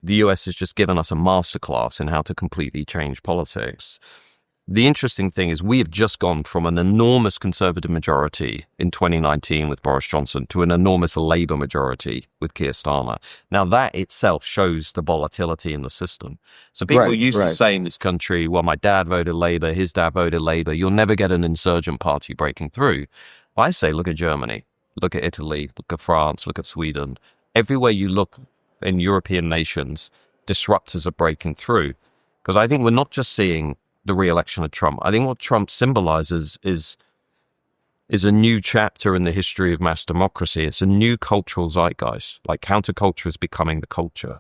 the US has just given us a masterclass in how to completely change politics. The interesting thing is we have just gone from an enormous Conservative majority in 2019 with Boris Johnson to an enormous Labour majority with Keir Starmer. Now, that itself shows the volatility in the system. So people used to say in this country, well, my dad voted Labour, his dad voted Labour. You'll never get an insurgent party breaking through. I say, look at Germany, look at Italy, look at France, look at Sweden. Everywhere you look in European nations, disruptors are breaking through. Because I think we're not just seeing the re-election of Trump. I think what Trump symbolizes is a new chapter in the history of mass democracy. It's a new cultural zeitgeist. Like counterculture is becoming the culture.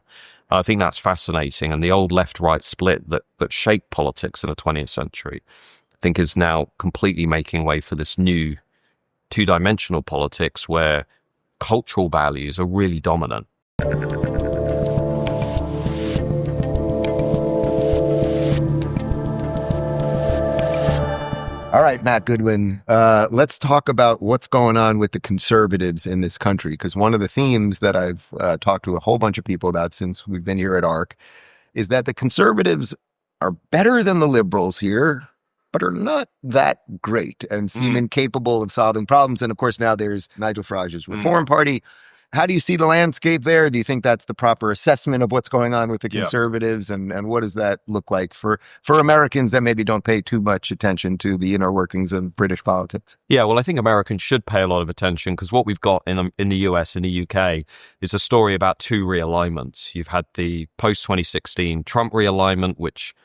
I think that's fascinating. And the old left-right split that shaped politics in the 20th century, I think is now completely making way for this new two-dimensional politics where cultural values are really dominant. All right, Matt Goodwin, let's talk about what's going on with the conservatives in this country, because one of the themes that I've talked to a whole bunch of people about since we've been here at ARC is that the conservatives are better than the liberals here, but are not that great and seem incapable of solving problems. And of course, now there's Nigel Farage's Reform Party. How do you see the landscape there? Do you think that's the proper assessment of what's going on with the conservatives? And what does that look like for Americans that maybe don't pay too much attention to the inner workings of British politics? Yeah, well, I think Americans should pay a lot of attention because what we've got in the US and the UK is a story about two realignments. You've had the post-2016 Trump realignment, which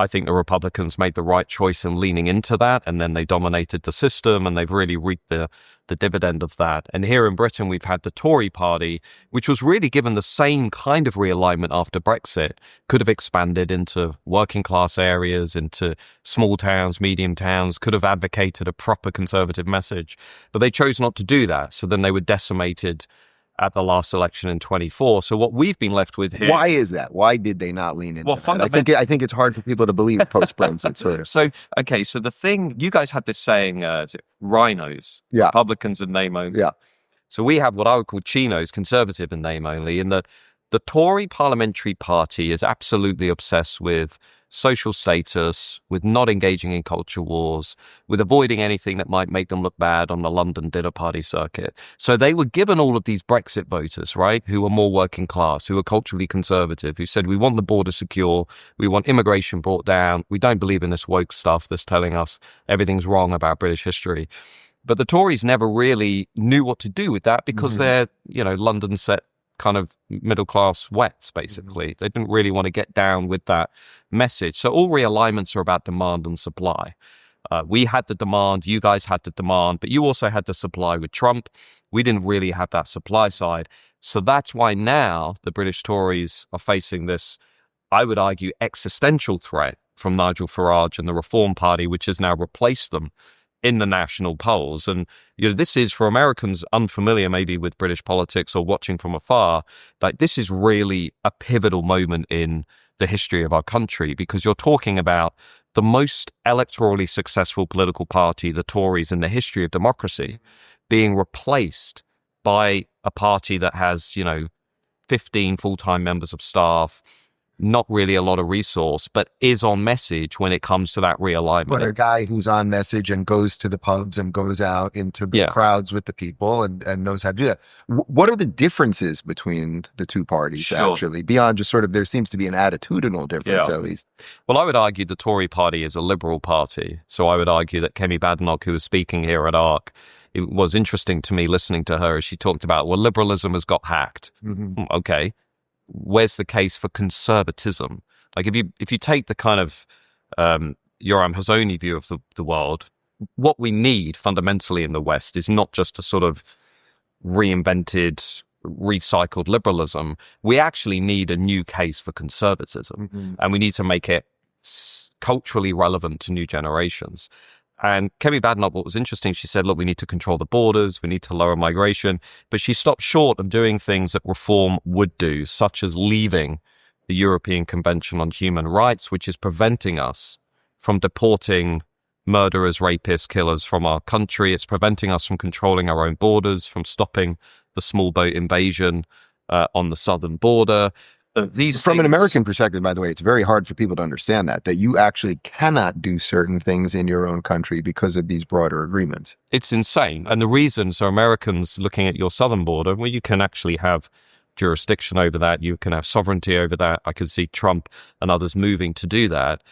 I think the Republicans made the right choice in leaning into that, and then they dominated the system, and they've really reaped the dividend of that. And here in Britain, we've had the Tory party, which was really given the same kind of realignment after Brexit, could have expanded into working class areas, into small towns, medium towns, could have advocated a proper conservative message, but they chose not to do that. So then they were decimated at the last election in 24. So what we've been left with here... Why is that? Why did they not lean into that? I think it's hard for people to believe post-Brexit. So the thing, you guys had this saying, rhinos, Republicans and name only. Yeah. So we have what I would call chinos, conservative and name only, in that the Tory parliamentary party is absolutely obsessed with social status, with not engaging in culture wars, with avoiding anything that might make them look bad on the London dinner party circuit. So they were given all of these Brexit voters, right, who were more working class, who were culturally conservative, who said, we want the border secure, we want immigration brought down, we don't believe in this woke stuff that's telling us everything's wrong about British history. But the Tories never really knew what to do with that because they're, London set kind of middle-class wets, basically. They didn't really want to get down with that message. So all realignments are about demand and supply. We had the demand, you guys had the demand, but you also had the supply with Trump. We didn't really have that supply side. So that's why now the British Tories are facing this, I would argue, existential threat from Nigel Farage and the Reform Party, which has now replaced them in the national polls. And this is, for Americans unfamiliar maybe with British politics or watching from afar, like this is really a pivotal moment in the history of our country, because you're talking about the most electorally successful political party, the Tories, in the history of democracy, being replaced by a party that has 15 full-time members of staff, not really a lot of resource, but is on message when it comes to that realignment. But a guy who's on message and goes to the pubs and goes out into the crowds with the people and knows how to do that. What are the differences between the two parties, actually, beyond just sort of, there seems to be an attitudinal difference, at least? Well, I would argue the Tory party is a liberal party. So I would argue that Kemi Badenoch, who was speaking here at ARC, it was interesting to me listening to her as she talked about, well, liberalism has got hacked. Okay. Where's the case for conservatism? Like if you take the kind of Yoram Hazony view of the world, what we need fundamentally in the West is not just a sort of reinvented, recycled liberalism. We actually need a new case for conservatism, and we need to make it culturally relevant to new generations. And Kemi Badenoch, what was interesting, she said, look, we need to control the borders, we need to lower migration, but she stopped short of doing things that reform would do, such as leaving the European Convention on Human Rights, which is preventing us from deporting murderers, rapists, killers from our country. It's preventing us from controlling our own borders, from stopping the small boat invasion on the southern border. these From an things- American perspective, by the way, it's very hard for people to understand that you actually cannot do certain things in your own country because of these broader agreements. It's insane. And the reason, so Americans looking at your southern border, well, you can actually have jurisdiction over that. You can have sovereignty over that. I can see Trump and others moving to do that.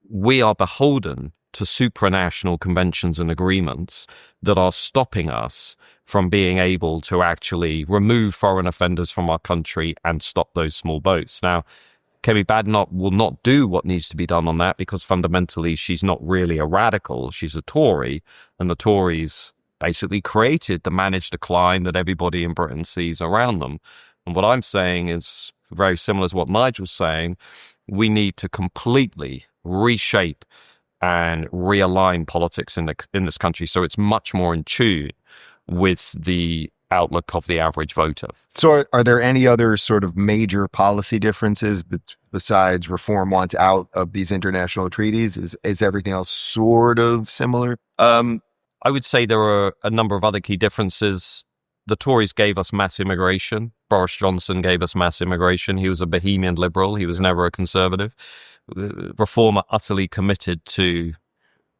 We are beholden to supranational conventions and agreements that are stopping us from being able to actually remove foreign offenders from our country and stop those small boats. Now, Kemi Badenoch will not do what needs to be done on that because fundamentally she's not really a radical. She's a Tory, and the Tories basically created the managed decline that everybody in Britain sees around them. And what I'm saying is very similar to what Nigel's saying. We need to completely reshape and realign politics in this country so it's much more in tune with the outlook of the average voter. So are there any other sort of major policy differences besides reform wants out of these international treaties? Is everything else sort of similar? I would say there are a number of other key differences. The Tories gave us mass immigration. Boris Johnson gave us mass immigration. He was a Bohemian liberal. He was never a conservative. Reform are utterly committed to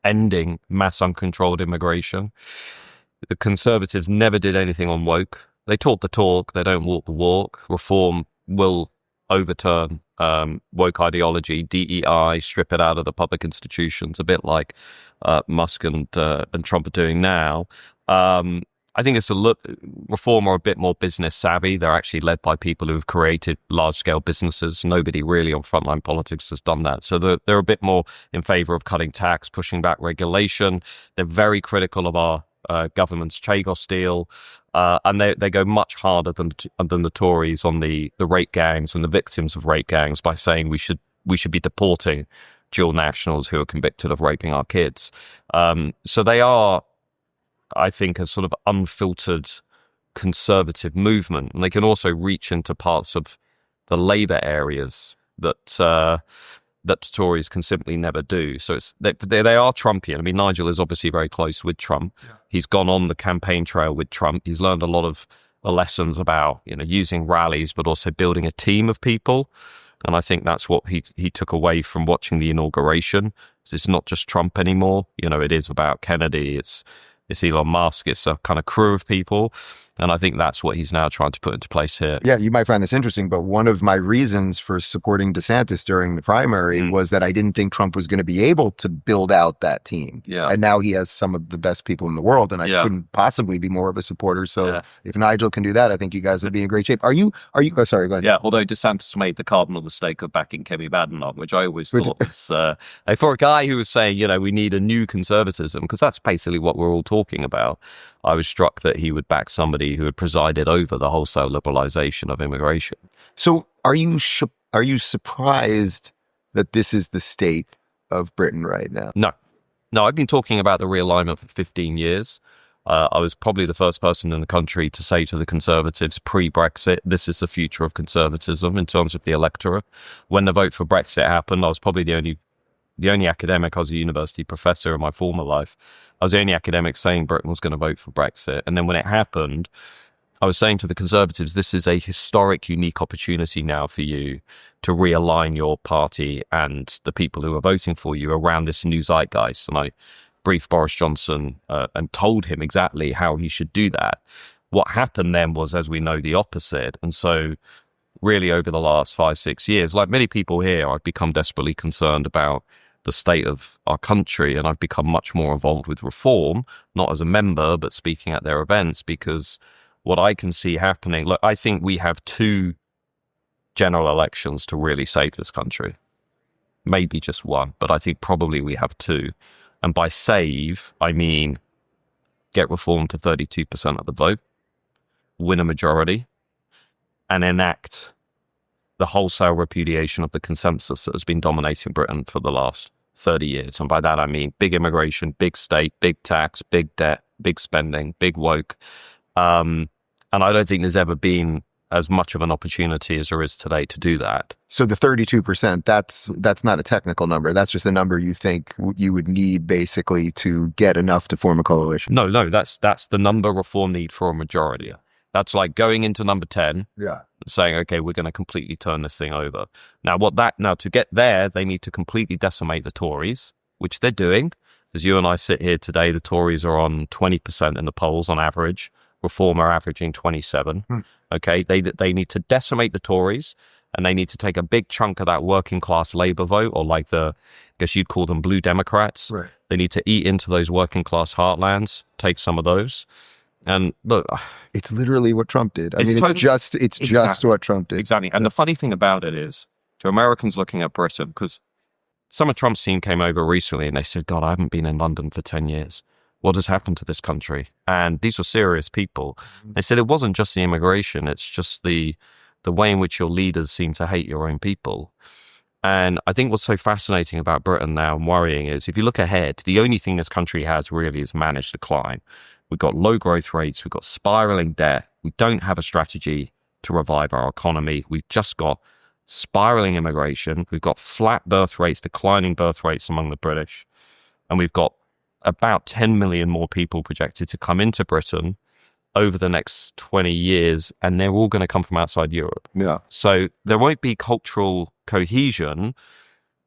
ending mass uncontrolled immigration. The Conservatives never did anything on woke. They talk the talk, they don't walk the walk. Reform will overturn woke ideology, DEI, strip it out of the public institutions, a bit like Musk and Trump are doing now. I think Reform are a bit more business savvy. They're actually led by people who have created large-scale businesses. Nobody really on frontline politics has done that. So they're a bit more in favor of cutting tax, pushing back regulation. They're very critical of our government's Chagos deal, and they go much harder than the Tories on the rape gangs and the victims of rape gangs by saying we should be deporting dual nationals who are convicted of raping our kids. So they are, I think, a sort of unfiltered conservative movement, and they can also reach into parts of the Labour areas that Tories can simply never do. So they are Trumpian. I mean, Nigel is obviously very close with Trump. Yeah. He's gone on the campaign trail with Trump. He's learned a lot of the lessons about, using rallies, but also building a team of people. And I think that's what he took away from watching the inauguration. It's not just Trump anymore. It is about Kennedy. It's Elon Musk. It's a kind of crew of people. And I think that's what he's now trying to put into place here. Yeah, you might find this interesting, but one of my reasons for supporting DeSantis during the primary was that I didn't think Trump was going to be able to build out that team. Yeah. And now he has some of the best people in the world, and I couldn't possibly be more of a supporter. So if Nigel can do that, I think you guys would be in great shape. Are you, oh, sorry, go ahead. Yeah, although DeSantis made the cardinal mistake of backing Kemi Badenoch, which I always thought was, for a guy who was saying, we need a new conservatism, because that's basically what we're all talking about. I was struck that he would back somebody who had presided over the wholesale liberalization of immigration. So are you surprised that this is the state of Britain right now? No, I've been talking about the realignment for 15 years. I was probably the first person in the country to say to the Conservatives pre-Brexit, this is the future of conservatism in terms of the electorate. When the vote for Brexit happened, I was probably the only academic. I was a university professor in my former life. I was the only academic saying Britain was going to vote for Brexit. And then when it happened, I was saying to the Conservatives, this is a historic, unique opportunity now for you to realign your party and the people who are voting for you around this new zeitgeist. And I briefed Boris Johnson and told him exactly how he should do that. What happened then was, as we know, the opposite. And so really over the last 5-6 years, like many people here, I've become desperately concerned about the state of our country, and I've become much more involved with Reform, not as a member, but speaking at their events, because what I can see happening, look, I think we have 2 general elections to really save this country. Maybe just one, but I think probably we have 2. And by save, I mean get Reform to 32% of the vote, win a majority, and enact the wholesale repudiation of the consensus that has been dominating Britain for the last 30 years. And by that, I mean big immigration, big state, big tax, big debt, big spending, big woke. And I don't think there's ever been as much of an opportunity as there is today to do that. So the 32%, that's not a technical number. That's just the number you think you would need basically to get enough to form a coalition. No, that's the number Reform need for a majority. That's like going into number 10, Yeah. saying, okay, we're going to completely turn this thing over. Now to get there, they need to completely decimate the Tories, which they're doing. As you and I sit here today, the Tories are on 20% in the polls on average. Reform are averaging 27. Okay, they need to decimate the Tories, and they need to take a big chunk of that working class Labour vote, or like I guess you'd call them Blue Democrats. Right. They need to eat into those working class heartlands, take some of those. And look, it's literally what Trump did. It's exactly. just what Trump did. Exactly. And the funny thing about it is, to Americans looking at Britain, because some of Trump's team came over recently and they said, God, I haven't been in London for 10 years. What has happened to this country? And these were serious people. They said it wasn't just the immigration, it's just the way in which your leaders seem to hate your own people. And I think what's so fascinating about Britain now and worrying is, if you look ahead, the only thing this country has really is managed decline. We've got low growth rates. We've got spiraling debt. We don't have a strategy to revive our economy. We've just got spiraling immigration. We've got flat birth rates, declining birth rates among the British. And we've got about 10 million more people projected to come into Britain over the next 20 years. And they're all going to come from outside Europe. Yeah. So there won't be cultural cohesion.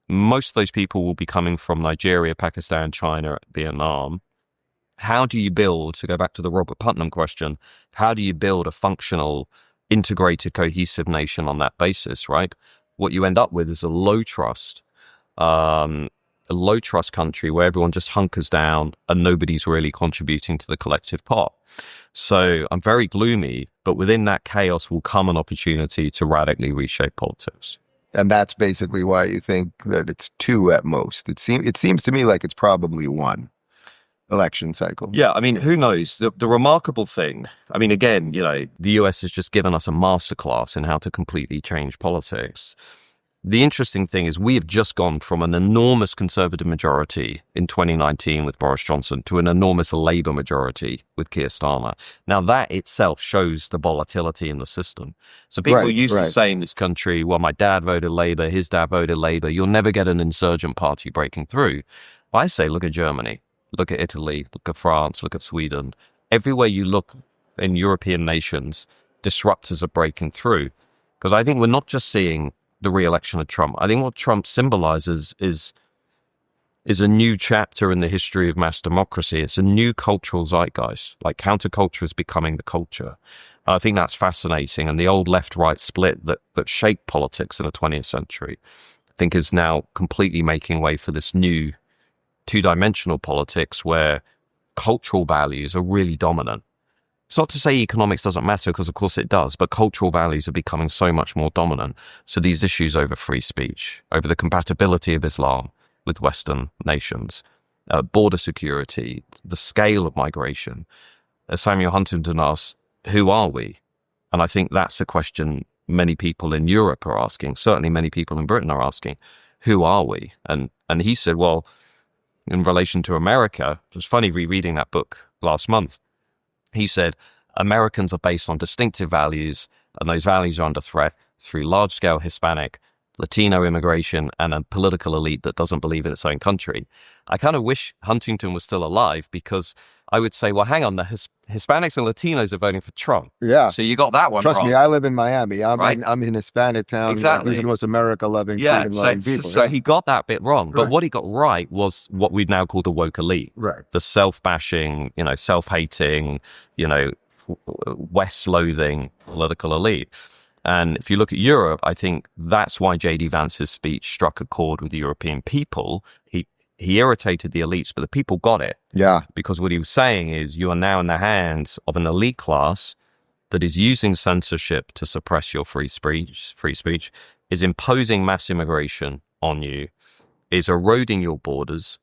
Most of those people will be coming from Nigeria, Pakistan, China, Vietnam. How do you build, to go back to the Robert Putnam question, how do you build a functional, integrated, cohesive nation on that basis, right? What you end up with is a low trust country where everyone just hunkers down and nobody's really contributing to the collective pot. So I'm very gloomy, but within that chaos will come an opportunity to radically reshape politics. And that's basically why you think that it's 2 at most. It seems to me like it's probably 1 election cycle. Yeah, I mean, who knows? The remarkable thing, I mean, again, the US has just given us a masterclass in how to completely change politics. The interesting thing is we have just gone from an enormous Conservative majority in 2019 with Boris Johnson to an enormous Labour majority with Keir Starmer. Now, that itself shows the volatility in the system. So people used to say in this country, well, my dad voted Labour, his dad voted Labour. You'll never get an insurgent party breaking through. I say, look at Germany. Look at Italy, look at France, look at Sweden. Everywhere you look in European nations, disruptors are breaking through. Because I think we're not just seeing the re-election of Trump. I think what Trump symbolizes is a new chapter in the history of mass democracy. It's a new cultural zeitgeist. Like counterculture is becoming the culture. And I think that's fascinating. And the old left-right split that shaped politics in the 20th century, I think is now completely making way for this new two-dimensional politics where cultural values are really dominant. It's not to say economics doesn't matter, because of course it does, but cultural values are becoming so much more dominant. So these issues over free speech, over the compatibility of Islam with Western nations, border security, the scale of migration. As Samuel Huntington asks, who are we? And I think that's a question many people in Europe are asking, certainly many people in Britain are asking, who are we? And he said, well, in relation to America, it was funny rereading that book last month. He said, Americans are based on distinctive values, and those values are under threat through large-scale Hispanic, Latino immigration, and a political elite that doesn't believe in its own country. I kind of wish Huntington was still alive, because I would say, well, hang on, the Hispanics and Latinos are voting for Trump. Yeah. So you got that one Trust wrong. me, I live in Miami. I'm Right? in Hispanic town. Exactly. These are the most America-loving, freedom-loving people. So he got that bit wrong. But what he got right was what we now call the woke elite. Right. The self-bashing, self-hating, West-loathing political elite. And if you look at Europe, I think that's why J.D. Vance's speech struck a chord with the European people. He irritated the elites, but the people got it. Yeah. Because what he was saying is, you are now in the hands of an elite class that is using censorship to suppress your free speech, is imposing mass immigration on you, is eroding your borders,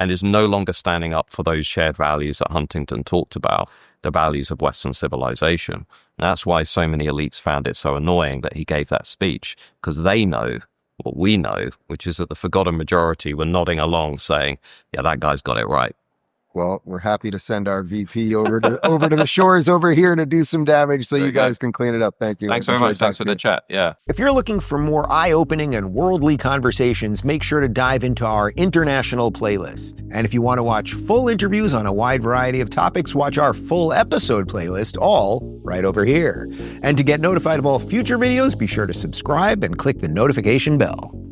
and is no longer standing up for those shared values that Huntington talked about, the values of Western civilization. And that's why so many elites found it so annoying that he gave that speech, because they know what we know, which is that the forgotten majority were nodding along saying, yeah, that guy's got it right. Well, we're happy to send our VP over to the shores over here to do some damage so you guys can clean it up. Thank you. Thanks very much. Thanks for the chat. Yeah. If you're looking for more eye-opening and worldly conversations, make sure to dive into our international playlist. And if you want to watch full interviews on a wide variety of topics, watch our full episode playlist, all right over here. And to get notified of all future videos, be sure to subscribe and click the notification bell.